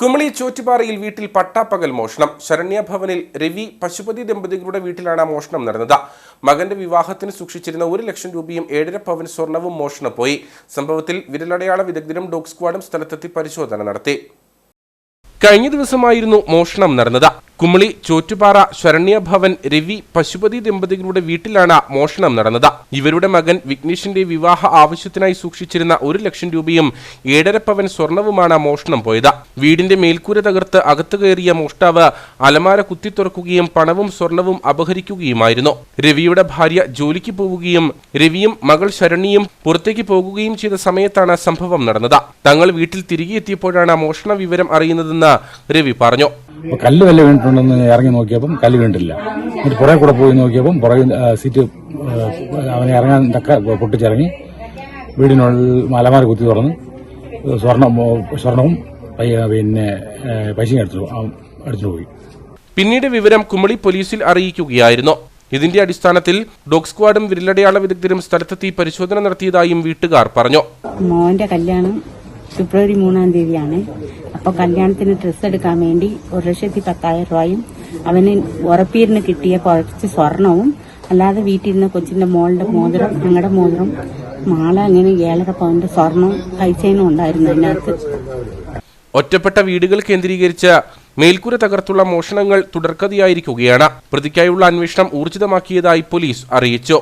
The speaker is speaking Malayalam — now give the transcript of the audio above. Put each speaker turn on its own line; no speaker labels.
കുമളി ചോറ്റുപാറയിൽ വീട്ടിൽ പട്ടാപ്പകൽ മോഷണം. ശരണ്യ ഭവനിൽ രവി പശുപതി ദമ്പതികളുടെ വീട്ടിലാണ് മോഷണം നടന്നത്. മകന്റെ വിവാഹത്തിന് സൂക്ഷിച്ചിരുന്ന 1 ലക്ഷം രൂപയും 7.5 പവൻ സ്വർണവും മോഷണം പോയി. സംഭവത്തിൽ വിരലടയാള വിദഗ്ധരും ഡോഗ് സ്ക്വാഡും സ്ഥലത്തെത്തി പരിശോധന നടത്തി. കഴിഞ്ഞ ദിവസമായിരുന്നു മോഷണം നടന്നത്. കുമളി ചോറ്റുപാറ ശരണ്യ ഭവൻ രവി പശുപതി ദമ്പതികളുടെ വീട്ടിലാണ് മോഷണം നടന്നത്. ഇവരുടെ മകൻ വിഘ്നേഷിന്റെ വിവാഹ ആവശ്യത്തിനായി സൂക്ഷിച്ചിരുന്ന 1 ലക്ഷം രൂപയും 7.5 പവൻ സ്വർണവുമാണ് മോഷണം പോയത്. വീടിന്റെ മേൽക്കൂര തകർത്ത് അകത്തു കയറിയ മോഷ്ടാവ് അലമാര കുത്തി തുറക്കുകയും പണവും സ്വർണവും അപഹരിക്കുകയുമായിരുന്നു. രവിയുടെ ഭാര്യ ജോലിക്ക് പോവുകയും രവിയും മകൾ ശരണ്യയും പുറത്തേക്ക് പോകുകയും ചെയ്ത സമയത്താണ് സംഭവം നടന്നത്. തങ്ങൾ വീട്ടിൽ തിരികെ എത്തിയപ്പോഴാണ് മോഷണ വിവരം അറിയുന്നതെന്ന് രവി പറഞ്ഞു.
കല്ല് വല്ല വീണിട്ടുണ്ടെന്ന് ഇറങ്ങി നോക്കിയപ്പം കല്ല് വീണിട്ടില്ല. എന്നിട്ട് പുറകെ കൂടെ പോയി നോക്കിയപ്പം പുറകെ സീറ്റ് അവനെ ഇറങ്ങാൻ തക്ക പൊട്ടിച്ചിറങ്ങി വീടിനുള്ളിൽ അലമാര കുത്തി തുറന്ന് സ്വർണവും പിന്നെ പൈസയും എടുത്തു പോയി.
പിന്നീട് വിവരം കുമളി പോലീസിൽ അറിയിക്കുകയായിരുന്നു. ഇതിന്റെ അടിസ്ഥാനത്തിൽ ഡോഗ് സ്ക്വാഡും വിരലടയാള വിദഗ്ധരും സ്ഥലത്തെത്തി പരിശോധന നടത്തിയതായും വീട്ടുകാർ പറഞ്ഞു.
മോന്റെ കല്യാണം ഫെബ്രുവരി 3-ാം തീയതിയാണ്. അപ്പോൾ കല്യാണത്തിന് ഡ്രസ്സ് എടുക്കാൻ വേണ്ടി 1,10,000 രൂപയും അവന് ഉറപ്പീരിന് കിട്ടിയ കുറച്ച് സ്വർണവും അല്ലാതെ വീട്ടിലിരുന്ന കൊച്ചിന്റെ മോളുടെ മോതിരം, ഞങ്ങളുടെ മോതിരം, മാല, അങ്ങനെ 7.5 പവന്റെ സ്വർണവും കൈച്ചേനും ഉണ്ടായിരുന്നു അതിനകത്ത്.
ഒറ്റപ്പെട്ട വീടുകൾ കേന്ദ്രീകരിച്ച് മേൽക്കൂര തകർത്തുള്ള മോഷണങ്ങൾ തുടർക്കഥയായിരിക്കുകയാണ്. പ്രതിക്കായുള്ള അന്വേഷണം ഊർജിതമാക്കിയതായി പോലീസ് അറിയിച്ചു.